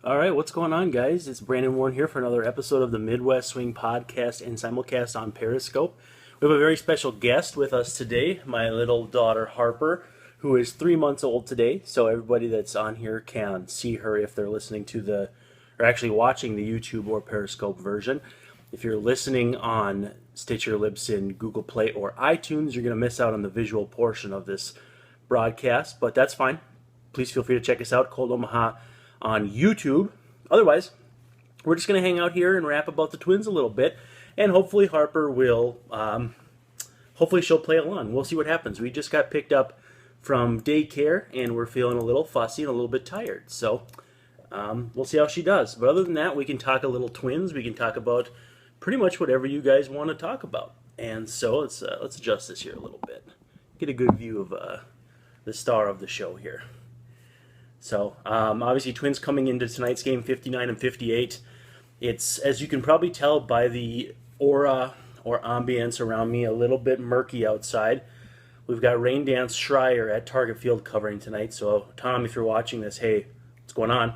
All right, what's going on, guys? It's Brandon Warren here for another episode of the Midwest Swing Podcast and simulcast on Periscope. We have a very special guest with us today, my little daughter Harper, who is 3 months old today. So everybody that's on here can see her if they're listening to or actually watching the YouTube or Periscope version. If you're listening on Stitcher, Libsyn, Google Play, or iTunes, you're going to miss out on the visual portion of this broadcast, but that's fine. Please feel free to check us out, Cold Omaha, on YouTube. Otherwise, we're just going to hang out here and rap about the Twins a little bit, and hopefully Harper will, hopefully she'll play along. We'll see what happens. We just got picked up from daycare, and we're feeling a little fussy and a little bit tired, so we'll see how she does. But other than that, we can talk a little Twins. We can talk about pretty much whatever you guys want to talk about. And so let's adjust this here a little bit. Get a good view of the star of the show here. So, obviously, Twins coming into tonight's game 59 and 58. It's, as you can probably tell by the aura or ambience around me, a little bit murky outside. We've got Rain Dance Schreier at Target Field covering tonight. So, Tom, if you're watching this, hey, what's going on?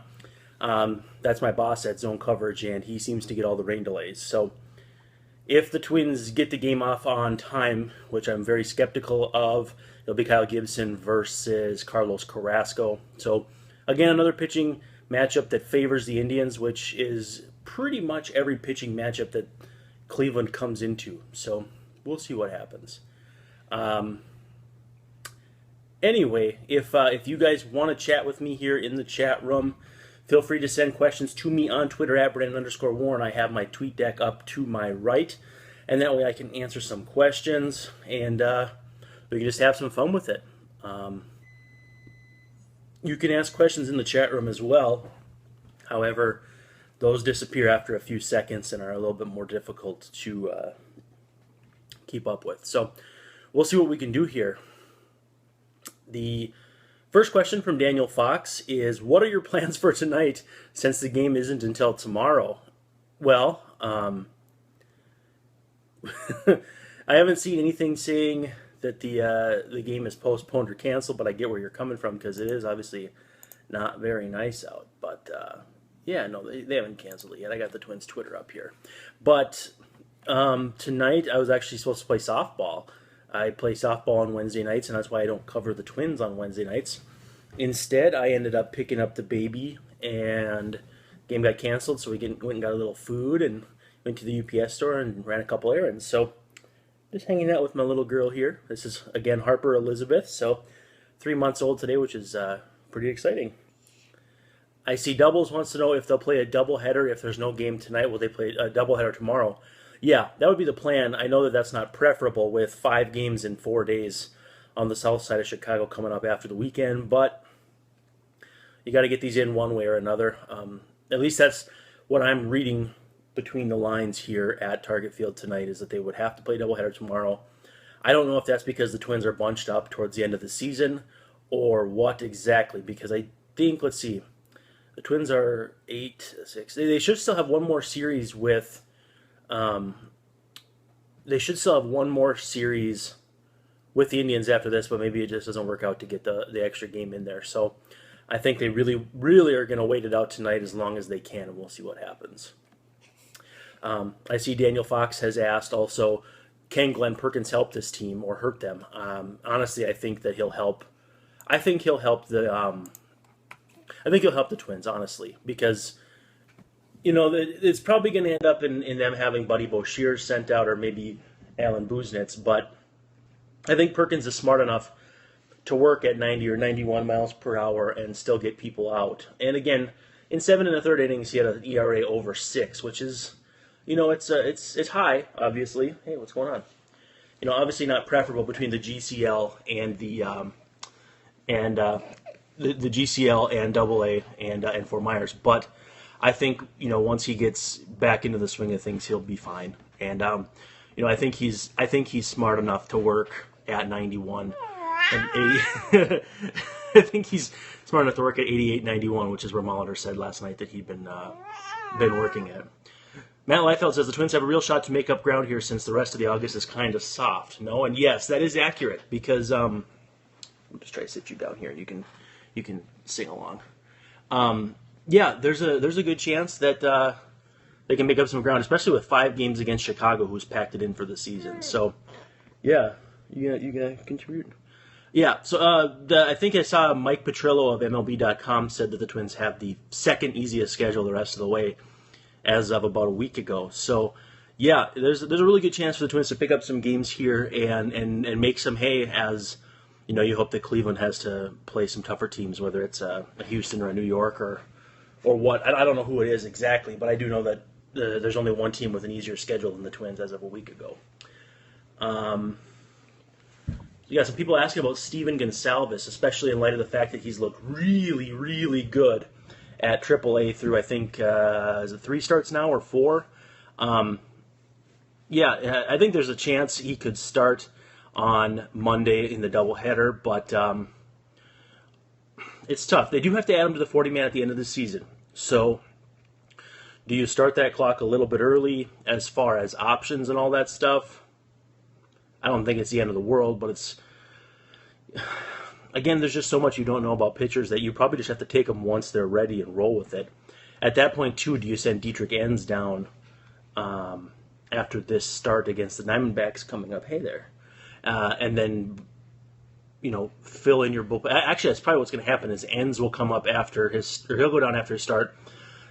That's my boss at Zone Coverage, and he seems to get all the rain delays. So, if the Twins get the game off on time, which I'm very skeptical of, it'll be Kyle Gibson versus Carlos Carrasco. So, again, another pitching matchup that favors the Indians, which is pretty much every pitching matchup that Cleveland comes into. So, we'll see what happens. Anyway, if you guys want to chat with me here in the chat room, feel free to send questions to me on Twitter at Brandon_Warren. I have my tweet deck up to my right, and that way I can answer some questions, and we can just have some fun with it. You can ask questions in the chat room as well. However, those disappear after a few seconds and are a little bit more difficult to keep up with. So we'll see what we can do here. The first question from Daniel Fox is, what are your plans for tonight since the game isn't until tomorrow? Well, I haven't seen anything saying that the game is postponed or canceled, but I get where you're coming from because it is obviously not very nice out. But yeah, no, they haven't canceled it yet. I got the Twins Twitter up here. But tonight I was actually supposed to play softball. I play softball on Wednesday nights, and that's why I don't cover the Twins on Wednesday nights. Instead, I ended up picking up the baby, and the game got canceled, so we went and got a little food and went to the UPS store and ran a couple errands. So just hanging out with my little girl here. This is, again, Harper Elizabeth, so 3 months old today, which is pretty exciting. I see Doubles wants to know if they'll play a doubleheader. If there's no game tonight, will they play a doubleheader tomorrow? Yeah, that would be the plan. I know that that's not preferable with 5 games in 4 days on the south side of Chicago coming up after the weekend, but you got to get these in one way or another. At least that's what I'm reading between the lines here at Target Field tonight, is that they would have to play doubleheader tomorrow. I don't know if that's because the Twins are bunched up towards the end of the season or what exactly, because I think, let's see, the Twins are 8-6. They should still have one more series with... they should still have one more series with the Indians after this, but maybe it just doesn't work out to get the extra game in there. So I think they really, really are going to wait it out tonight as long as they can, and we'll see what happens. I see Daniel Fox has asked also, can Glenn Perkins help this team or hurt them? Honestly, I think that he'll help. I think he'll help the Twins, honestly, because it's probably going to end up in them having Buddy Bouchier sent out or maybe Alan Buznitz, but I think Perkins is smart enough to work at 90 or 91 miles per hour and still get people out. And again, in 7 1/3 innings, he had an ERA over 6, which is, it's high, obviously. Hey, what's going on? Obviously not preferable between the GCL and the GCL and AA and Fort Myers, but I think once he gets back into the swing of things, he'll be fine. And I think he's smart enough to work at 91 and 80. I think he's smart enough to work at 88, 91, which is where Molitor said last night that he'd been working at. Matt Liefeld says the Twins have a real shot to make up ground here since the rest of the August is kind of soft. No, and yes, that is accurate because I'll just try to sit you down here and you can sing along. Yeah, there's a good chance that they can make up some ground, especially with 5 games against Chicago, who's packed it in for the season. So, yeah, you gonna contribute? Yeah, so I think I saw Mike Petrillo of MLB.com said that the Twins have the second easiest schedule the rest of the way as of about a week ago. So, yeah, there's a really good chance for the Twins to pick up some games here and make some hay as, you hope that Cleveland has to play some tougher teams, whether it's a Houston or a New York or what. I don't know who it is exactly, but I do know that there's only one team with an easier schedule than the Twins as of a week ago. You got some people asking about Steven Gonsalves, especially in light of the fact that he's looked really, really good at AAA through, I think, is it 3 starts now or 4? Yeah, I think there's a chance he could start on Monday in the doubleheader, but it's tough. They do have to add him to the 40-man at the end of the season. So do you start that clock a little bit early as far as options and all that stuff? I don't think it's the end of the world, but it's, again, there's just so much you don't know about pitchers that you probably just have to take them once they're ready and roll with it. At that point, too, do you send Dietrich Enns down after this start against the Diamondbacks coming up? Hey there. And then, fill in your bullpen. Actually, that's probably what's going to happen is Enns will come up after he'll go down after his start.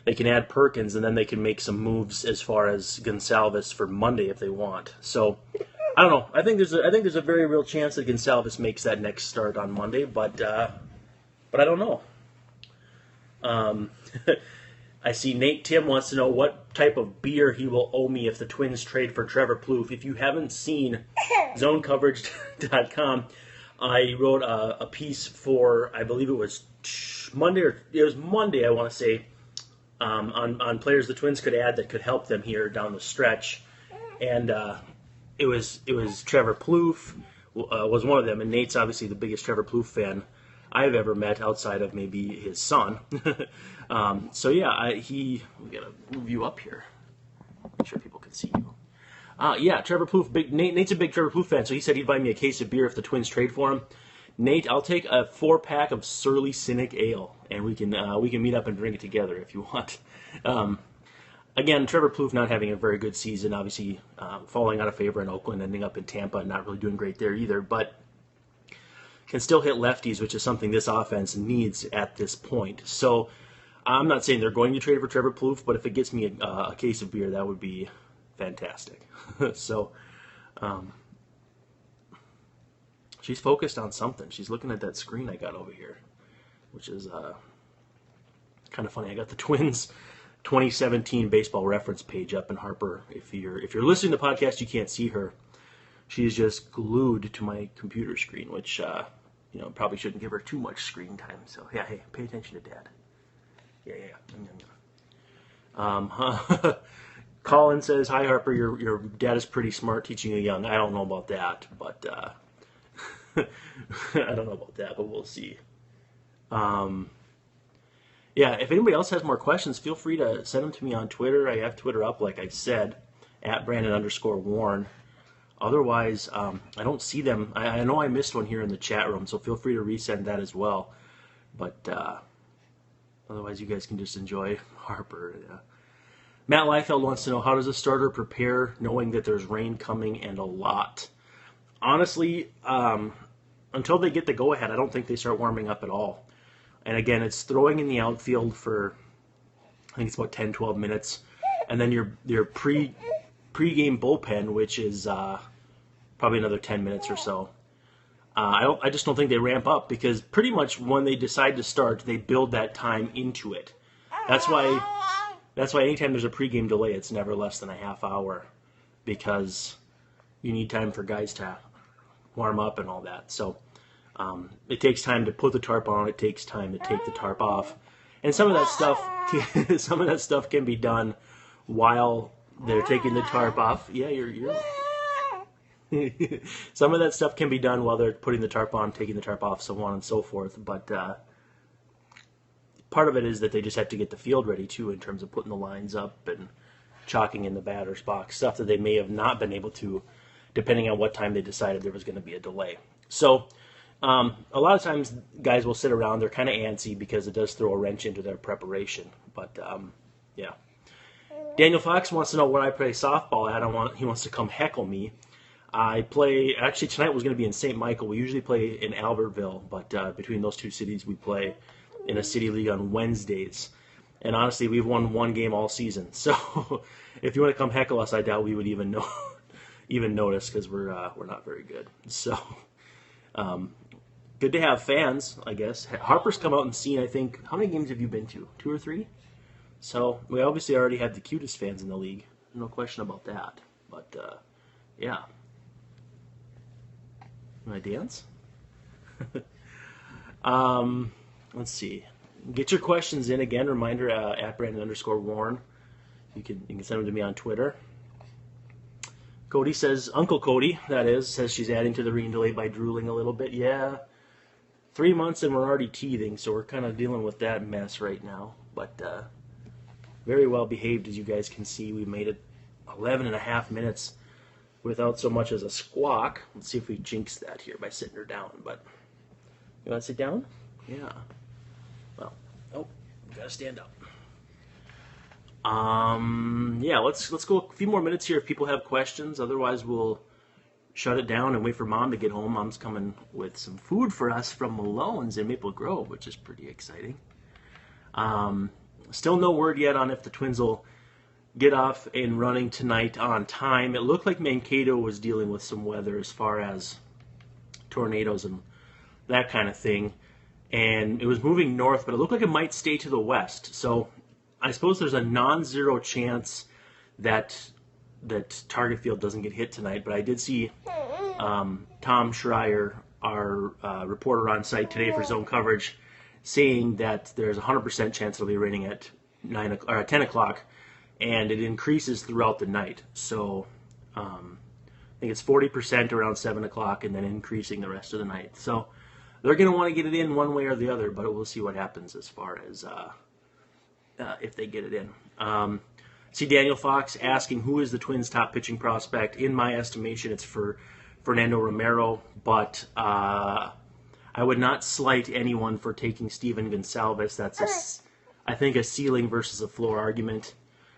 They can add Perkins, and then they can make some moves as far as Gonsalves for Monday if they want. So, I don't know. I think there's a very real chance that Gonsalves makes that next start on Monday, but I don't know. I see Nate Tim wants to know what type of beer he will owe me if the Twins trade for Trevor Plouffe. If you haven't seen ZoneCoverage.com, I wrote a piece for, I believe it was Monday, I want to say, on players the Twins could add that could help them here down the stretch, and it was Trevor Plouffe was one of them, and Nate's obviously the biggest Trevor Plouffe fan I've ever met outside of maybe his son. So yeah, we gotta move you up here, make sure people can see you. Yeah, Trevor Plouffe. Nate's a big Trevor Plouffe fan, so he said he'd buy me a case of beer if the Twins trade for him. Nate, I'll take a 4-pack of Surly Cynic Ale, and we can meet up and drink it together if you want. Again, Trevor Plouffe not having a very good season, obviously falling out of favor in Oakland, ending up in Tampa, and not really doing great there either, but can still hit lefties, which is something this offense needs at this point. So I'm not saying they're going to trade for Trevor Plouffe, but if it gets me a case of beer, that would be fantastic. So she's focused on something. She's looking at that screen I got over here, which is kind of funny. I got the Twins 2017 baseball reference page up in Harper. If you're listening to the podcast, you can't see her. She's just glued to my computer screen, which probably shouldn't give her too much screen time. So yeah, hey, pay attention to Dad. Yeah. Colin says, "Hi Harper, your dad is pretty smart teaching you young." I don't know about that, but I don't know about that, but we'll see. Yeah, if anybody else has more questions, feel free to send them to me on Twitter. I have Twitter up, like I said, at Brandon_Warren. Otherwise, I don't see them. I know I missed one here in the chat room, so feel free to resend that as well. But otherwise, you guys can just enjoy Harper. Matt Liefeld wants to know, how does a starter prepare knowing that there's rain coming and a lot? Honestly, until they get the go-ahead, I don't think they start warming up at all. And again, it's throwing in the outfield for, I think it's about 10, 12 minutes. And then your pre-game bullpen, which is probably another 10 minutes or so. I just don't think they ramp up, because pretty much when they decide to start, they build that time into it. That's why anytime there's a pregame delay, it's never less than a half hour, because you need time for guys to warm up and all that. So it takes time to put the tarp on. It takes time to take the tarp off, and some of that stuff can be done while they're taking the tarp off. Yeah, you're. Some of that stuff can be done while they're putting the tarp on, taking the tarp off, so on and so forth. But part of it is that they just have to get the field ready too, in terms of putting the lines up and chalking in the batter's box, stuff that they may have not been able to, depending on what time they decided there was going to be a delay. So A lot of times guys will sit around. They're kind of antsy because it does throw a wrench into their preparation. But, yeah. Daniel Fox wants to know where I play softball at. He wants to come heckle me. I play, actually tonight was going to be in St. Michael. We usually play in Albertville, but between those two cities we play in a city league on Wednesdays. And honestly, we've won one game all season. So if you want to come heckle us, I doubt we would even notice because we're not very good. So good to have fans, I guess. Harper's come out and seen, I think, how many games have you been to? 2 or 3? So we obviously already have the cutest fans in the league. No question about that. But yeah. Can I dance? Let's see. Get your questions in again. Reminder at Brandon_Warren. You can send them to me on Twitter. Cody says, Uncle Cody, that is, says she's adding to the rain delay by drooling a little bit. Yeah, 3 months and we're already teething, so we're kind of dealing with that mess right now. But very well behaved, as you guys can see. We made it 11 and a half minutes without so much as a squawk. Let's see if we jinx that here by sitting her down. But you want to sit down? Yeah. Well, oh, we gotta stand up. Yeah, let's go a few more minutes here if people have questions. Otherwise, we'll shut it down and wait for Mom to get home. Mom's coming with some food for us from Malone's in Maple Grove, which is pretty exciting. Still no word yet on if the Twins will get off and running tonight on time. It looked like Mankato was dealing with some weather as far as tornadoes and that kind of thing. And it was moving north, but it looked like it might stay to the west. So I suppose there's a non-zero chance that Target Field doesn't get hit tonight. But I did see Tom Schreier, our reporter on site today for zone coverage, saying that there's a 100% chance it'll be raining at 10 o'clock, and it increases throughout the night. So I think it's 40% around 7 o'clock, and then increasing the rest of the night. So they're going to want to get it in one way or the other, but we'll see what happens as far as if they get it in. See Daniel Fox asking who is the Twins' top pitching prospect. In my estimation, it's for Fernando Romero, but I would not slight anyone for taking Steven Gonsalves. That's, I think, a ceiling versus a floor argument.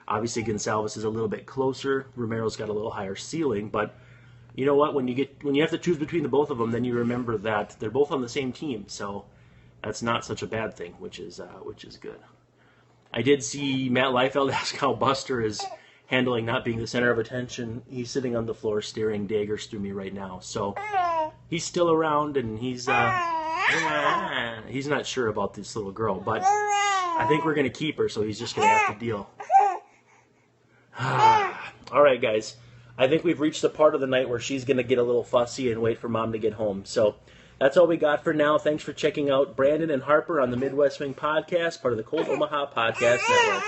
Obviously, Gonsalves is a little bit closer. Romero's got a little higher ceiling, but you know what? When you have to choose between the both of them, then you remember that they're both on the same team, so that's not such a bad thing, which is good. I did see Matt Liefeld ask how Buster is handling not being the center of attention. He's sitting on the floor staring daggers through me right now, so he's still around, and he's not sure about this little girl, but I think we're going to keep her, so he's just going to have to deal. All right, guys. I think we've reached the part of the night where she's going to get a little fussy and wait for Mom to get home. So that's all we got for now. Thanks for checking out Brandon and Harper on the Midwest Swing Podcast, part of the Cold Omaha Podcast Network.